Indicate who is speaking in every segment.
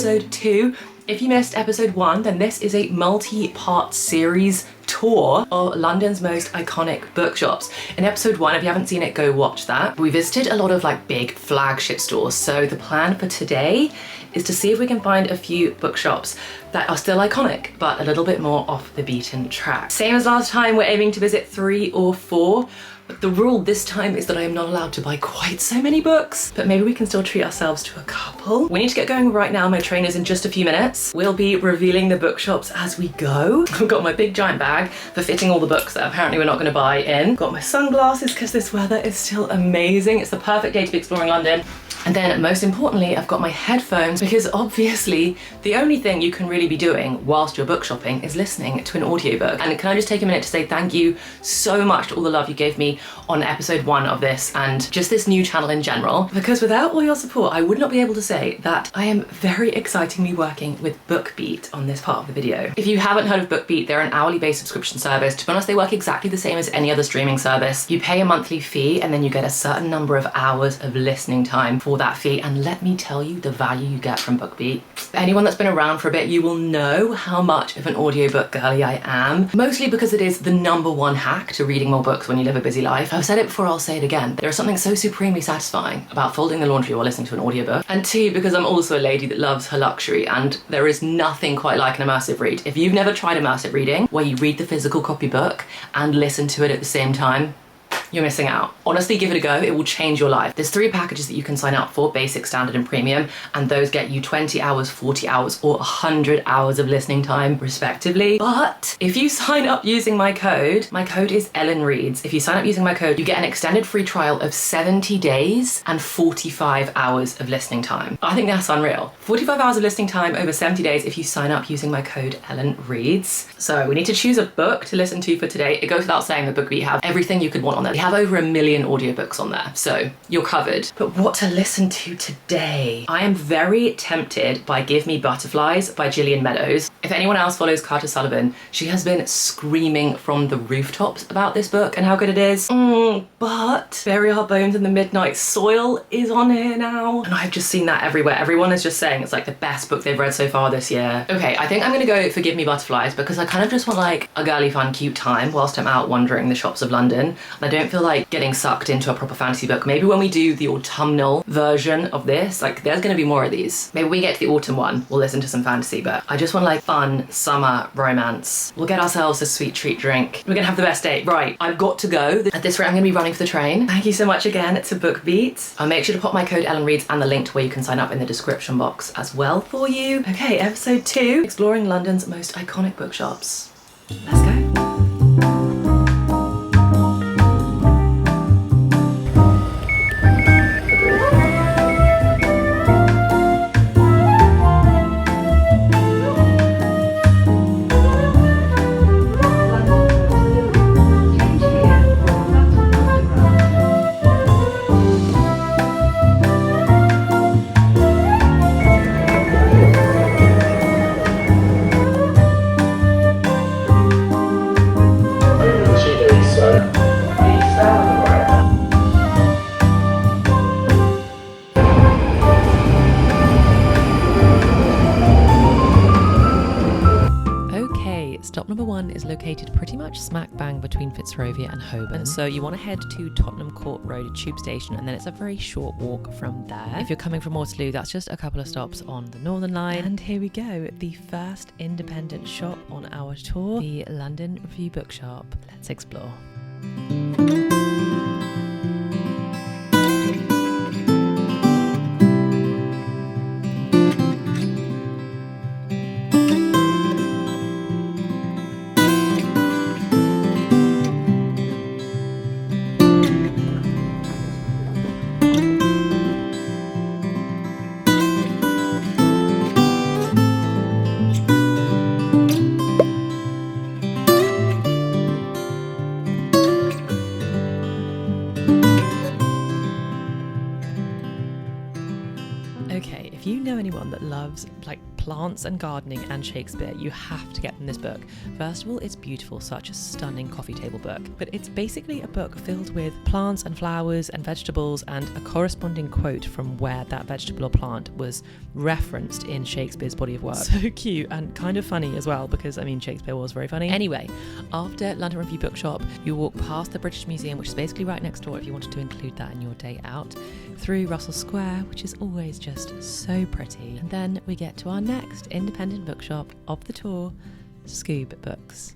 Speaker 1: episode 2. If you missed episode 1, then this is a multi-part series tour of London's most iconic bookshops. In episode 1, if you haven't seen it, go watch that. We visited a lot of like big flagship stores, so the plan for today is to see if we can find a few bookshops that are still iconic, but a little bit more off the beaten track. Same as last time, we're aiming to visit 3 or 4. But the rule this time is that I am not allowed to buy quite so many books, but maybe we can still treat ourselves to a couple. We need to get going right now. My train is in just a few minutes. We'll be revealing the bookshops as we go. I've got my big giant bag for fitting all the books that apparently we're not gonna buy in. Got my sunglasses because this weather is still amazing. It's the perfect day to be exploring London. And then most importantly, I've got my headphones because obviously the only thing you can really be doing whilst you're book shopping is listening to an audiobook. And can I just take a minute to say thank you so much to all the love you gave me on episode 1 of this and just this new channel in general, because without all your support, I would not be able to say that I am very excitingly working with BookBeat on this part of the video. If you haven't heard of BookBeat, they're an hourly based subscription service. To be honest, they work exactly the same as any other streaming service. You pay a monthly fee and then you get a certain number of hours of listening time for that fee, and let me tell you the value you get from BookBeat. Anyone that's been around for a bit, you will know how much of an audiobook girly I am, mostly because it is the #1 hack to reading more books when you live a busy life. I've said it before, I'll say it again. There is something so supremely satisfying about folding the laundry while listening to an audiobook. And 2, because I'm also a lady that loves her luxury, and there is nothing quite like an immersive read. If you've never tried immersive reading, where you read the physical copybook and listen to it at the same time, you're missing out. Honestly, give it a go. It will change your life. There's 3 packages that you can sign up for: basic, standard, and premium, and those get you 20 hours, 40 hours, or 100 hours of listening time, respectively. But if you sign up using my code is Ellen Reads. If you sign up using my code, you get an extended free trial of 70 days and 45 hours of listening time. I think that's unreal. 45 hours of listening time over 70 days if you sign up using my code Ellen Reads. So we need to choose a book to listen to for today. It goes without saying that BookBeat have everything you could want on there. They have over 1 million audiobooks on there, so you're covered. But what to listen to today? I am very tempted by Give Me Butterflies by Gillian Meadows. If anyone else follows Carter Sullivan, she has been screaming from the rooftops about this book and how good it is. But Bury Our Bones in the Midnight Soil is on here now, and I've just seen that everywhere. Everyone is just saying it's like the best book they've read so far this year. Okay, I think I'm gonna go for Give Me Butterflies because I kind of just want like a girly fun cute time whilst I'm out wandering the shops of London. And I don't feel like getting sucked into a proper fantasy book. Maybe when we do the autumnal version of this, like there's gonna be more of these. Maybe when we get to the autumn one, we'll listen to some fantasy, but I just want like fun summer romance. We'll get ourselves a sweet treat drink. We're gonna have the best day. Right, I've got to go. At this rate, I'm gonna be running for the train. Thank you so much again to BookBeat. I'll make sure to pop my code Ellen Reads and the link to where you can sign up in the description box as well for you. Okay, episode 2, exploring London's most iconic bookshops. Let's go. Stop number 1 is located pretty much smack bang between Fitzrovia and Holborn. So you want to head to Tottenham Court Road tube station, and then it's a very short walk from there. If you're coming from Waterloo, that's just a couple of stops on the Northern Line. And here we go, the first independent shop on our tour, the London Review Bookshop. Let's explore. plants and gardening and Shakespeare, you have to get from this book. First of all, it's beautiful, such a stunning coffee table book, but it's basically a book filled with plants and flowers and vegetables and a corresponding quote from where that vegetable or plant was referenced in Shakespeare's body of work. So cute and kind of funny as well, because I mean Shakespeare was very funny. Anyway, after London Review Bookshop, you walk past the British Museum, which is basically right next door if you wanted to include that in your day out, through Russell Square, which is always just so pretty, and then we get to our next independent bookshop of the tour, Scoob Books.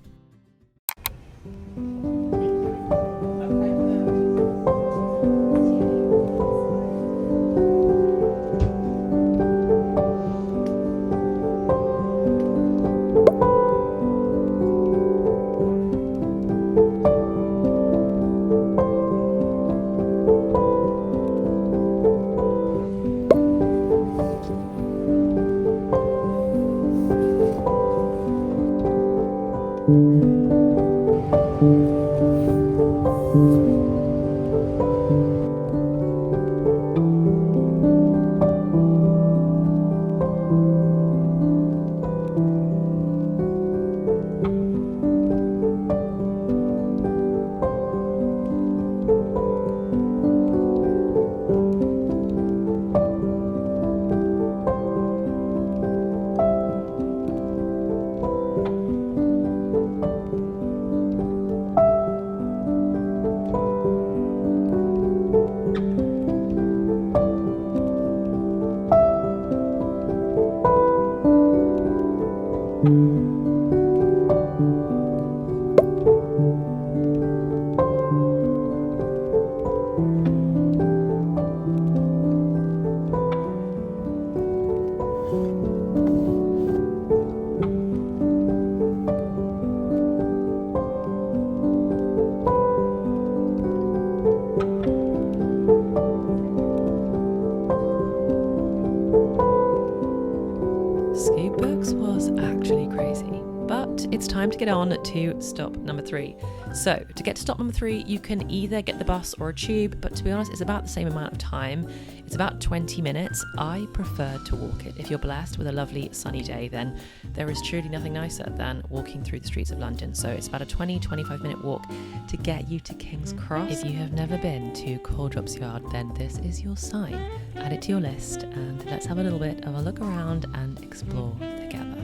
Speaker 1: Scoob Books was actually crazy, but it's time to get on to stop number 3. So to get to stop number 3, you can either get the bus or a tube, but to be honest, it's about the same amount of time. It's about 20 minutes. I prefer to walk it. If you're blessed with a lovely sunny day, then there is truly nothing nicer than walking through the streets of London. So it's about a 20-25 minute walk to get you to King's Cross. If you have never been to Coldrop's Yard, then this is your sign. Add it to your list and let's have a little bit of a look around and explore together.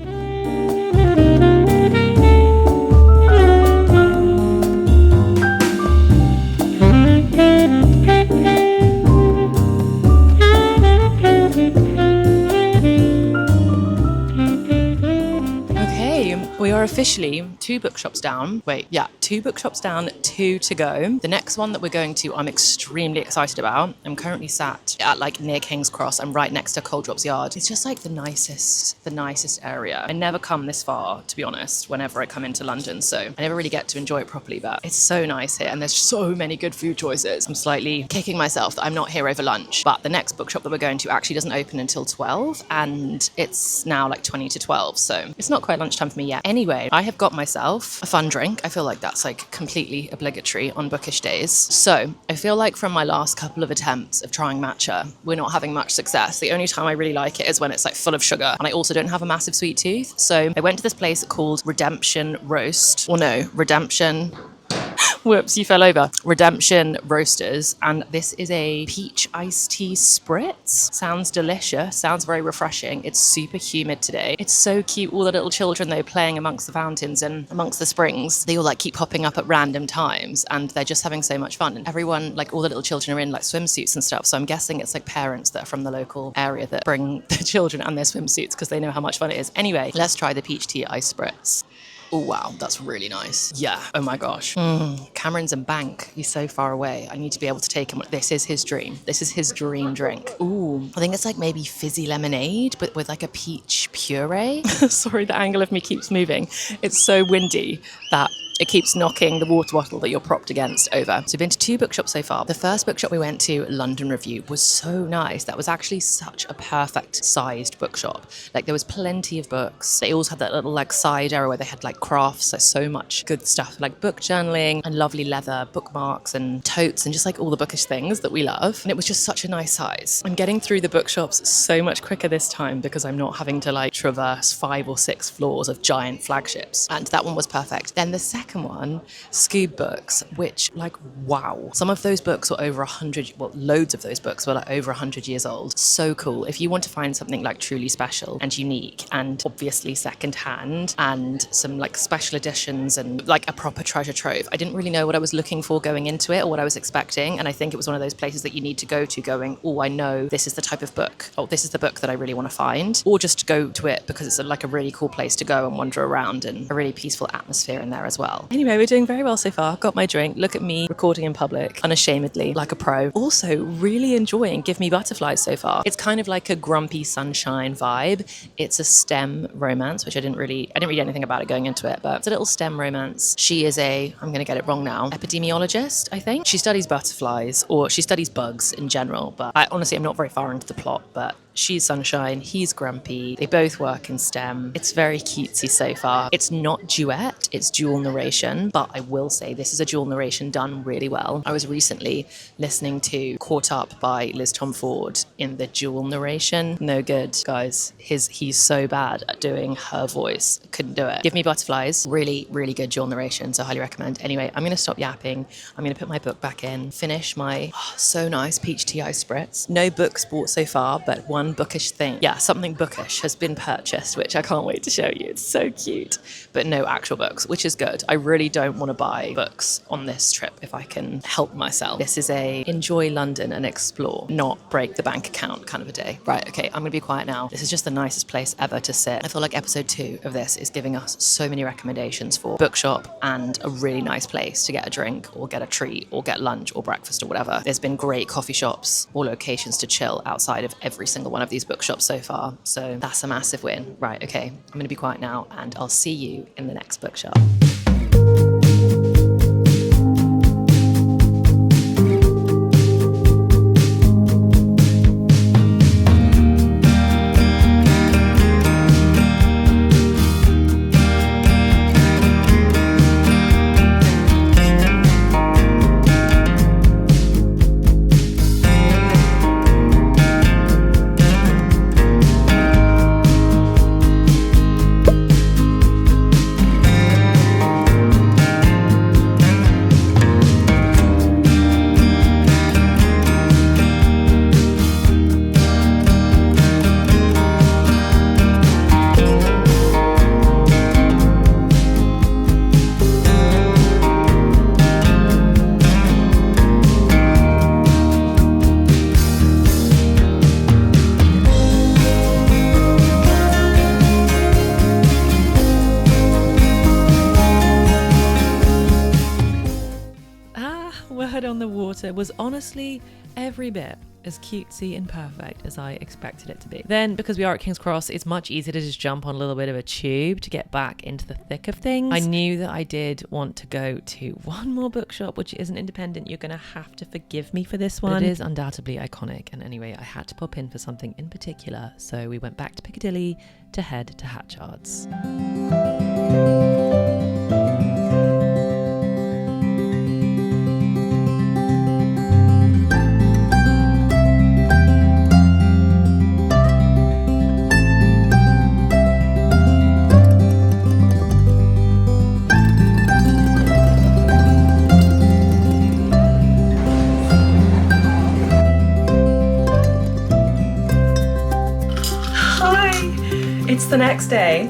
Speaker 1: We are officially 2 bookshops down. 2 bookshops down, 2 to go. The next one that we're going to, I'm extremely excited about. I'm currently sat at near King's Cross. I'm right next to Coldrop's Yard. It's just the nicest area. I never come this far, to be honest, whenever I come into London. So I never really get to enjoy it properly, but it's so nice here. And there's so many good food choices. I'm slightly kicking myself that I'm not here over lunch. But the next bookshop that we're going to actually doesn't open until 12. And it's now 20 to 12. So it's not quite lunchtime for me yet. Anyway, I have got myself a fun drink. I feel like that's completely obligatory on bookish days. So I feel like from my last couple of attempts of trying matcha, we're not having much success. The only time I really like it is when it's full of sugar, and I also don't have a massive sweet tooth. So I went to this place called Redemption Whoops, you fell over. Redemption Roasters, and this is a peach iced tea spritz. Sounds delicious, sounds very refreshing. It's super humid today. It's so cute, all the little children though playing amongst the fountains and amongst the springs. They all keep popping up at random times and they're just having so much fun. And everyone, all the little children are in swimsuits and stuff. So I'm guessing it's parents that are from the local area that bring the children and their swimsuits because they know how much fun it is. Anyway, let's try the peach tea ice spritz. Oh, wow, that's really nice. Yeah, oh my gosh. Cameron's and Bank, he's so far away. I need to be able to take him. This is his dream. This is his dream drink. Ooh, I think it's maybe fizzy lemonade, but with a peach puree. Sorry, the angle of me keeps moving. It's so windy that it keeps knocking the water bottle that you're propped against over. So we've been to 2 bookshops so far. The first bookshop we went to, London Review, was so nice. That was actually such a perfect sized bookshop. Like there was plenty of books. They also had that little like side area where they had like crafts, like so much good stuff, like book journaling and lovely leather bookmarks and totes and just like all the bookish things that we love. And it was just such a nice size. I'm getting through the bookshops so much quicker this time because I'm not having to like traverse 5 or 6 floors of giant flagships. And that one was perfect. Then the second one, Scoob Books, which like, wow. Some of those books were over 100, well, loads of those books were like over 100 years old. So cool. If you want to find something like truly special and unique and obviously secondhand and some like special editions and like a proper treasure trove. I didn't really know what I was looking for going into it or what I was expecting. And I think it was one of those places that you need to go to going, oh, I know this is the type of book. Oh, this is the book that I really want to find. Or just go to it because it's like a really cool place to go and wander around and a really peaceful atmosphere in there as well. Anyway, we're doing very well so far. Got my drink. Look at me recording in public, unashamedly, like a pro. Also, really enjoying Give Me Butterflies so far. It's kind of like a grumpy sunshine vibe. It's a STEM romance, which I didn't read anything about it going into it, but it's a little STEM romance. She is I'm going to get it wrong now, epidemiologist, I think. She studies butterflies, or she studies bugs in general, but honestly, I'm not very far into the plot, but she's sunshine, he's grumpy. They both work in STEM. It's very cutesy so far. It's not duet, it's dual narration, but I will say this is a dual narration done really well. I was recently listening to Caught Up by Liz Tom Ford in the dual narration. No good, guys. He's so bad at doing her voice. Couldn't do it. Give Me Butterflies, really, really good dual narration, so highly recommend. Anyway, I'm going to stop yapping. I'm going to put my book back in, finish my so nice peach tea ice spritz. No books bought so far, but one bookish thing. Yeah, something bookish has been purchased, which I can't wait to show you. It's so cute. But no actual books, which is good. I really don't want to buy books on this trip if I can help myself. This is a enjoy London and explore, not break the bank account kind of a day. Right, okay, I'm going to be quiet now. This is just the nicest place ever to sit. I feel like episode 2 of this is giving us so many recommendations for bookshop and a really nice place to get a drink or get a treat or get lunch or breakfast or whatever. There's been great coffee shops or locations to chill outside of every single one of these bookshops so far. So that's a massive win. Right, okay, I'm going to be quiet now and I'll see you in the next bookshop. On the water was honestly every bit as cutesy and perfect as I expected it to be. Then, because we are at King's Cross, it's much easier to just jump on a little bit of a tube to get back into the thick of things. I knew that I did want to go to one more bookshop, which isn't independent. You're going to have to forgive me for this one. But it is undoubtedly iconic. And anyway, I had to pop in for something in particular. So we went back to Piccadilly to head to Hatchards. It's the next day,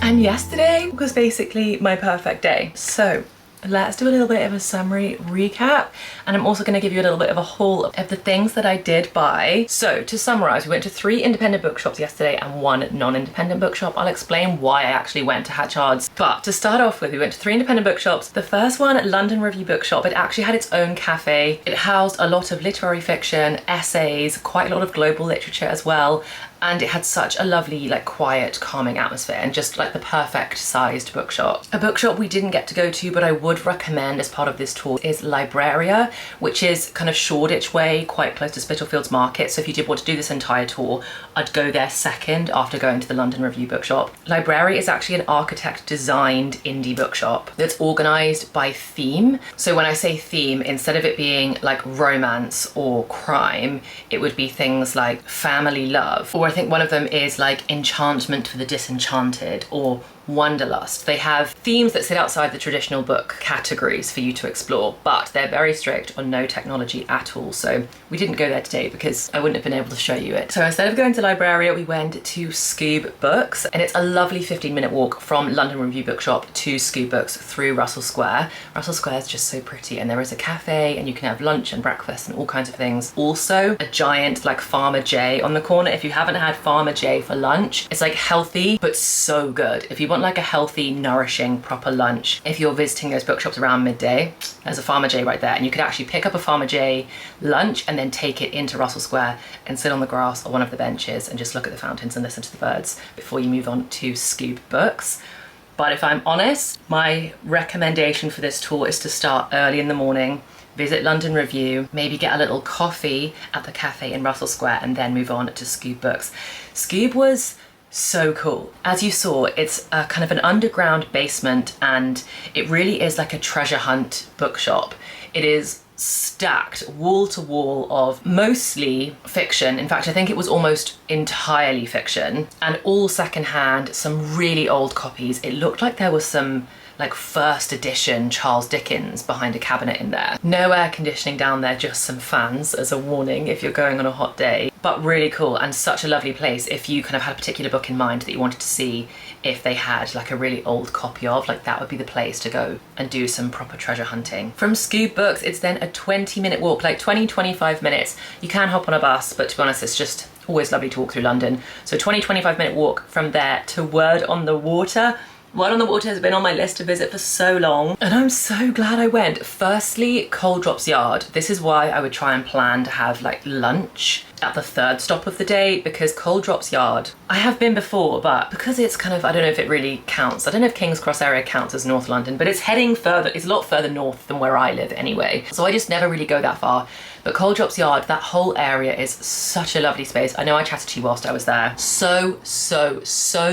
Speaker 1: and yesterday was basically my perfect day. So let's do a little bit of a summary recap, and I'm also going to give you a little bit of a haul of the things that I did buy. So to summarize, we went to 3 independent bookshops yesterday and 1 non-independent bookshop. I'll explain why I actually went to Hatchards. But to start off with, we went to 3 independent bookshops. The first one, London Review Bookshop, it actually had its own cafe. It housed a lot of literary fiction, essays, quite a lot of global literature as well. and it had such a lovely, like, quiet, calming atmosphere, and just like the perfect sized bookshop. A bookshop we didn't get to go to, but I would recommend as part of this tour, is Libreria, which is kind of Shoreditch way, quite close to Spitalfields Market. So if you did want to do this entire tour, I'd go there second after going to the London Review Bookshop. Libreria is actually an architect designed indie bookshop that's organized by theme. So when I say theme, instead of it being like romance or crime, it would be things like family love, or I think one of them is like enchantment for the disenchanted, or Wanderlust. They have themes that sit outside the traditional book categories for you to explore, but they're very strict on no technology at all. So we didn't go there today because I wouldn't have been able to show you it. So instead of going to Libreria, we went to Scoob Books, and it's a lovely 15-minute walk from London Review Bookshop to Scoob Books through Russell Square. Russell Square is just so pretty, and there is a cafe and you can have lunch and breakfast and all kinds of things. Also a giant like Farmer J on the corner. If you haven't had Farmer J for lunch, it's like healthy but so good. If you want like a healthy, nourishing, proper lunch, if you're visiting those bookshops around midday, there's a Farmer J right there, and you could actually pick up a Farmer J lunch and then take it into Russell Square and sit on the grass or one of the benches and just look at the fountains and listen to the birds before you move on to Scoob Books. But if I'm honest, my recommendation for this tour is to start early in the morning, visit London Review, maybe get a little coffee at the cafe in Russell Square, and then move on to Scoob Books. Scoob was so cool. As you saw, it's a kind of an underground basement, and it really is like a treasure hunt bookshop. It is stacked wall to wall of mostly fiction. In fact, I think it was almost entirely fiction, and all secondhand, some really old copies. It looked like there was some like first edition Charles Dickens behind a cabinet in there. No air conditioning down there, just some fans as a warning if you're going on a hot day. But really cool, and such a lovely place if you kind of had a particular book in mind that you wanted to see if they had like a really old copy of, like that would be the place to go and do some proper treasure hunting. From Scoob Books, it's then a 20-minute walk, like 20-25 minutes. You can hop on a bus, but to be honest, it's just always lovely to walk through London. So 20-25-minute walk from there to Word on the Water. Word on the Water has been on my list to visit for so long, and I'm so glad I went. Firstly, Coal Drops Yard. This is why I would try and plan to have like lunch at the third stop of the day, because Coal Drops Yard, I have been before, but because it's kind of, I don't know if it really counts. I don't know if King's Cross area counts as North London, but it's heading further, it's a lot further north than where I live anyway. So I just never really go that far. But Coal Drops Yard, that whole area is such a lovely space. I know I chatted to you whilst I was there. So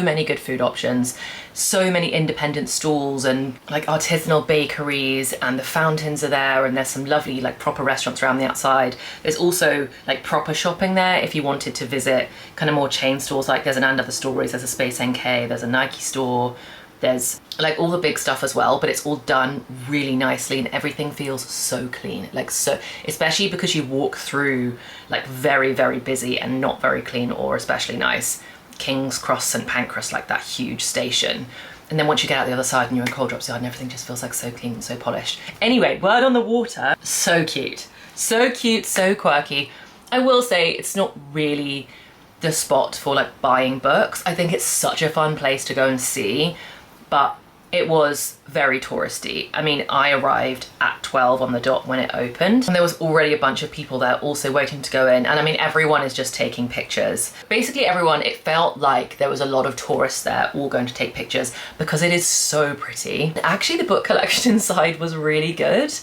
Speaker 1: many good food options. So many independent stalls and like artisanal bakeries, and the fountains are there, and there's some lovely like proper restaurants around the outside. There's also like proper shopping there if you wanted to visit kind of more chain stores, like there's an And Other Stories, there's a Space NK, there's a Nike store, there's like all the big stuff as well, but it's all done really nicely and everything feels so clean. Like, so, especially because you walk through like very, very busy and not very clean or especially nice King's Cross, St Pancras, like that huge station. And then once you get out the other side and you're in Coal Drops Yard and everything just feels like so clean and so polished. Anyway, Word on the Water, so cute, so quirky. I will say it's not really the spot for like buying books. I think it's such a fun place to go and see, but it was very touristy. I mean, I arrived at 12 on the dot when it opened, and there was already a bunch of people there also waiting to go in. And I mean, everyone is just taking pictures. Basically everyone, it felt like there was a lot of tourists there all going to take pictures because it is so pretty. Actually, the book collection inside was really good.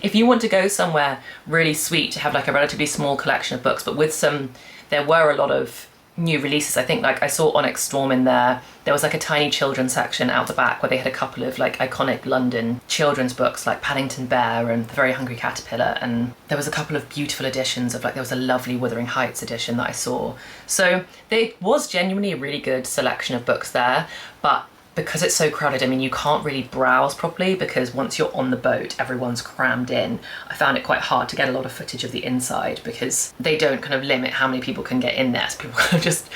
Speaker 1: If you want to go somewhere really sweet to have like a relatively small collection of books, but with some, there were a lot of new releases. I think like I saw Onyx Storm in there. There was like a tiny children's section out the back where they had a couple of like iconic London children's books like Paddington Bear and The Very Hungry Caterpillar, and there was a couple of beautiful editions of like, there was a lovely Wuthering Heights edition that I saw. So there was genuinely a really good selection of books there, but because it's so crowded, I mean, you can't really browse properly because once you're on the boat, everyone's crammed in. I found it quite hard to get a lot of footage of the inside because they don't kind of limit how many people can get in there. So people kind of just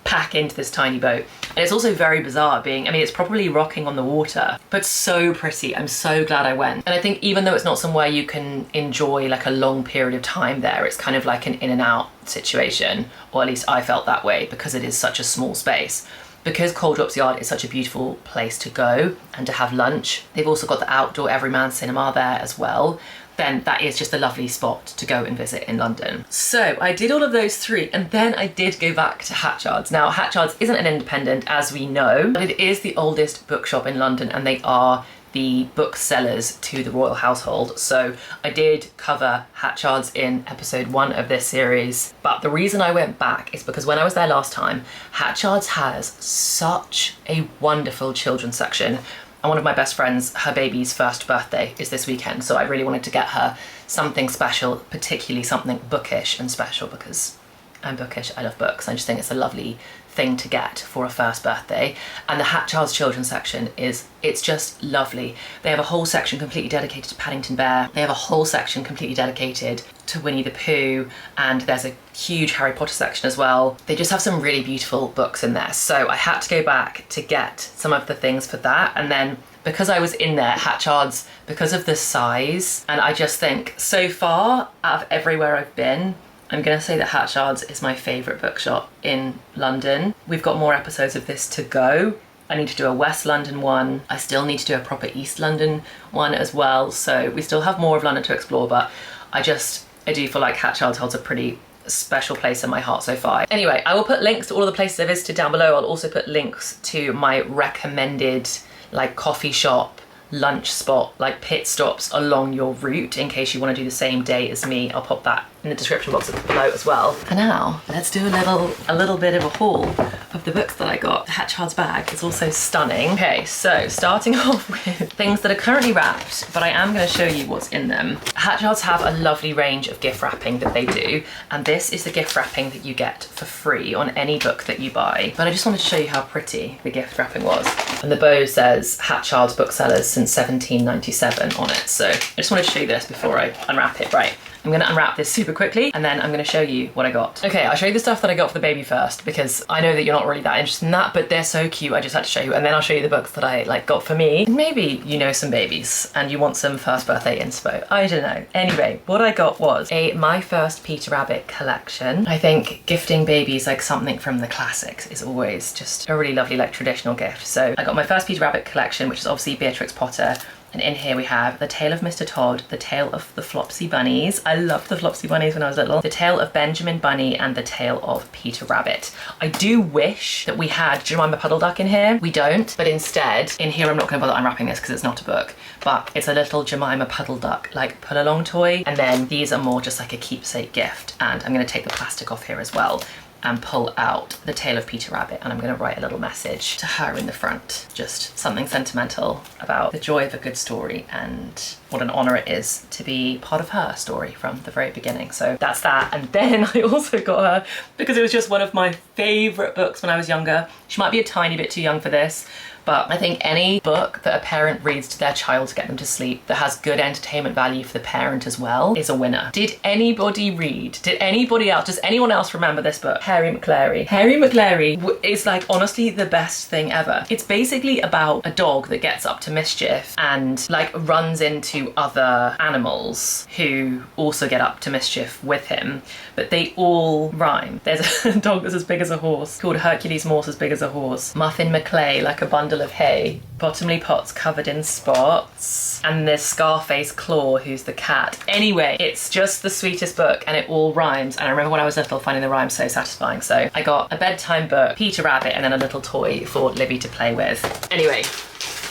Speaker 1: pack into this tiny boat. And it's also very bizarre being, I mean, it's probably rocking on the water, but so pretty. I'm so glad I went. And I think even though it's not somewhere you can enjoy like a long period of time there, it's kind of like an in and out situation, or at least I felt that way because it is such a small space. Because Coal Drops Yard is such a beautiful place to go and to have lunch, they've also got the outdoor Everyman cinema there as well. then that is just a lovely spot to go and visit in London. So I did all of those 3, and then I did go back to Hatchards. Now, Hatchards isn't an independent, as we know, but it is the oldest bookshop in London, and they are the booksellers to the royal household. So I did cover Hatchards in episode 1 of this series, but the reason I went back is because when I was there last time, Hatchards has such a wonderful children's section. And one of my best friends, her baby's first birthday is this weekend, so I really wanted to get her something special, particularly something bookish and special, because I'm bookish, I love books. I just think it's a lovely thing to get for a first birthday. And the Hatchards children's section it's just lovely. They have a whole section completely dedicated to Paddington Bear. They have a whole section completely dedicated to Winnie the Pooh, and there's a huge Harry Potter section as well. They just have some really beautiful books in there. So I had to go back to get some of the things for that. And then because I was in there, Hatchards, because of the size, and I just think so far out of everywhere I've been, I'm gonna say that Hatchards is my favourite bookshop in London. We've got more episodes of this to go. I need to do a West London one. I still need to do a proper East London one as well. So we still have more of London to explore, but I do feel like Hatchards holds a pretty special place in my heart so far. Anyway, I will put links to all of the places I visited down below. I'll also put links to my recommended like coffee shop, lunch spot, like pit stops along your route in case you want to do the same day as me. I'll pop that in the description box below as well. For now, let's do a little bit of a haul of the books that I got. The Hatchards bag is also stunning. Okay, so starting off with things that are currently wrapped, but I am going to show you what's in them. Hatchards have a lovely range of gift wrapping that they do, and this is the gift wrapping that you get for free on any book that you buy. But I just wanted to show you how pretty the gift wrapping was. And the bow says Hatchards Booksellers since 1797 on it. So I just wanted to show you this before I unwrap it. Right. I'm gonna unwrap this super quickly and then I'm gonna show you what I got. Okay, I'll show you the stuff that I got for the baby first because I know that you're not really that interested in that, but they're so cute, I just had to show you. And then I'll show you the books that I got for me. Maybe you know some babies and you want some first birthday inspo. I don't know. Anyway, what I got was a My First Peter Rabbit collection. I think gifting babies something from the classics is always just a really lovely traditional gift. So I got My First Peter Rabbit collection, which is obviously Beatrix Potter. And in here we have The Tale of Mr. Todd, The Tale of the Flopsy Bunnies. I loved the Flopsy Bunnies when I was little. The Tale of Benjamin Bunny and The Tale of Peter Rabbit. I do wish that we had Jemima Puddle Duck in here. We don't, but instead, in here I'm not going to bother unwrapping this because it's not a book, but it's a little Jemima Puddle Duck pull along toy. And then these are more just a keepsake gift. And I'm going to take the plastic off here as well and pull out The Tale of Peter Rabbit, and I'm going to write a little message to her in the front. Just something sentimental about the joy of a good story and what an honour it is to be part of her story from the very beginning. So that's that. And then I also got her, because it was just one of my favourite books when I was younger. She might be a tiny bit too young for this, but I think any book that a parent reads to their child to get them to sleep that has good entertainment value for the parent as well is a winner. Did anybody read? Did anybody else? Does anyone else remember this book? Harry McClary. Harry McClary is honestly the best thing ever. It's basically about a dog that gets up to mischief and runs into other animals who also get up to mischief with him, but they all rhyme. There's a dog that's as big as a horse called Hercules Morse as big as a horse. Muffin McClay like a bundle of hay. Bottomley Pot's covered in spots. And there's Scarface Claw, who's the cat. Anyway, it's just the sweetest book and it all rhymes. And I remember when I was little finding the rhymes so satisfying. So I got a bedtime book, Peter Rabbit, and then a little toy for Libby to play with. Anyway,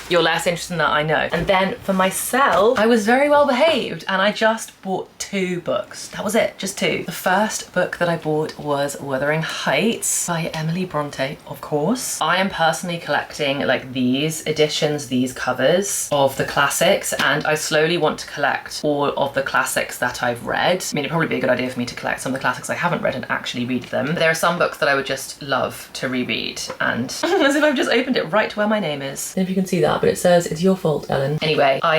Speaker 1: you're less interested in that, I know. And then for myself, I was very well behaved and I just bought 2 books. That was it, just 2. The first book that I bought was Wuthering Heights by Emily Bronte, of course. I am personally collecting these editions, these covers of the classics, and I slowly want to collect all of the classics that I've read. I mean, it'd probably be a good idea for me to collect some of the classics I haven't read and actually read them. But there are some books that I would just love to reread, and as if I've just opened it right to where my name is. If you can see that, but it says, "It's your fault, Ellen." Anyway, I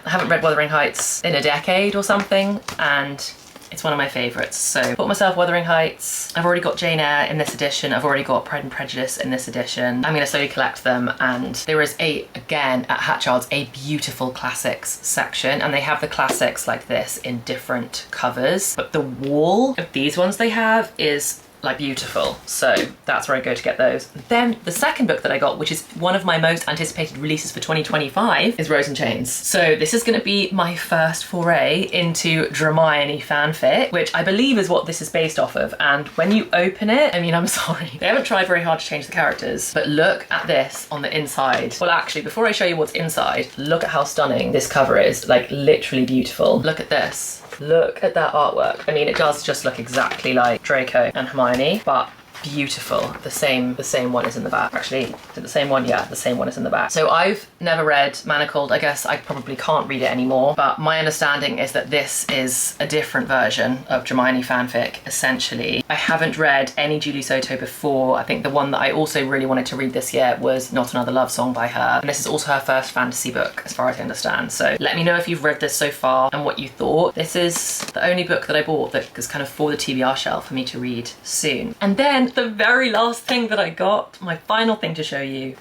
Speaker 1: haven't read Wuthering Heights in a decade or something, and it's one of my favourites. So bought myself Wuthering Heights. I've already got Jane Eyre in this edition. I've already got Pride and Prejudice in this edition. I'm going to slowly collect them, and there is again at Hatchards, a beautiful classics section, and they have the classics like this in different covers, but the wall of these ones they have is like beautiful. So that's where I go to get those. Then the second book that I got, which is one of my most anticipated releases for 2025, is Rose and Chains. So this is gonna be my first foray into Hermione fanfic, which I believe is what this is based off of. And when you open it, I mean, I'm sorry, they haven't tried very hard to change the characters, but look at this on the inside. Well, actually, before I show you what's inside, look at how stunning this cover is, like literally beautiful. Look at this. Look at that artwork. I mean, it does just look exactly like Draco and Hermione, but beautiful. The same one is in the back. Actually, is it the same one? Yeah, the same one is in the back. So I've never read Manacled. I guess I probably can't read it anymore, but my understanding is that this is a different version of Hermione fanfic, essentially. I haven't read any Julie Soto before. I think the one that I also really wanted to read this year was Not Another Love Song by her. And this is also her first fantasy book, as far as I understand. So let me know if you've read this so far and what you thought. This is the only book that I bought that is kind of for the TBR shelf for me to read soon. And then the very last thing that I got, my final thing to show you,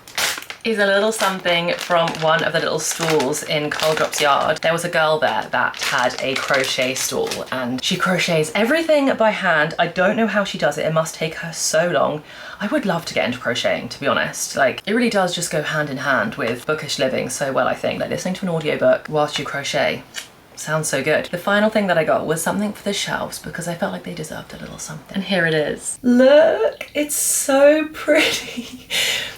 Speaker 1: is a little something from one of the little stalls in Coldrop's yard. There was a girl there that had a crochet stall and she crochets everything by hand. I don't know how she does it. It must take her so long. I would love to get into crocheting, to be honest. Like, it really does just go hand in hand with bookish living so well, I think. Like listening to an audiobook whilst you crochet. Sounds so good. The final thing that I got was something for the shelves because I felt like they deserved a little something. And here it is. Look, it's so pretty.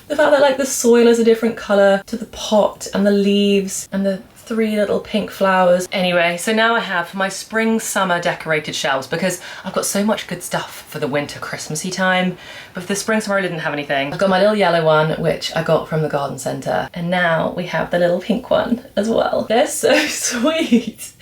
Speaker 1: The fact that like the soil is a different color to the pot and the leaves and the 3 little pink flowers. Anyway, so now I have my spring summer decorated shelves because I've got so much good stuff for the winter Christmassy time, but for the spring summer I didn't have anything. I've got my little yellow one, which I got from the garden centre, and now we have the little pink one as well. They're so sweet.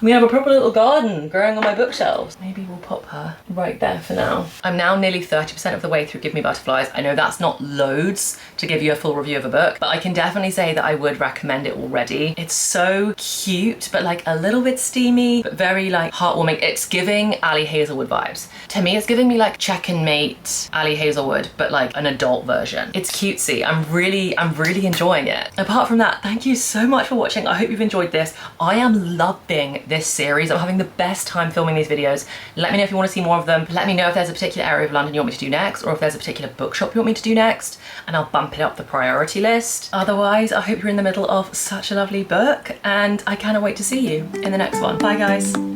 Speaker 1: We have a proper little garden growing on my bookshelves. Maybe we'll pop her right there for now. I'm now nearly 30% of the way through Give Me Butterflies. I know that's not loads to give you a full review of a book, but I can definitely say that I would recommend it already. It's so cute, but like a little bit steamy, but very like heartwarming. It's giving Ali Hazelwood vibes. To me, it's giving me like Check and Mate Ali Hazelwood, but like an adult version. It's cutesy. I'm really enjoying it. Apart from that, thank you so much for watching. I hope you've enjoyed this. I am loving this series. I'm having the best time filming these videos. Let me know if you want to see more of them. Let me know if there's a particular area of London you want me to do next, or if there's a particular bookshop you want me to do next, and I'll bump it up the priority list. Otherwise, I hope you're in the middle of such a lovely book, and I cannot wait to see you in the next one. Bye guys.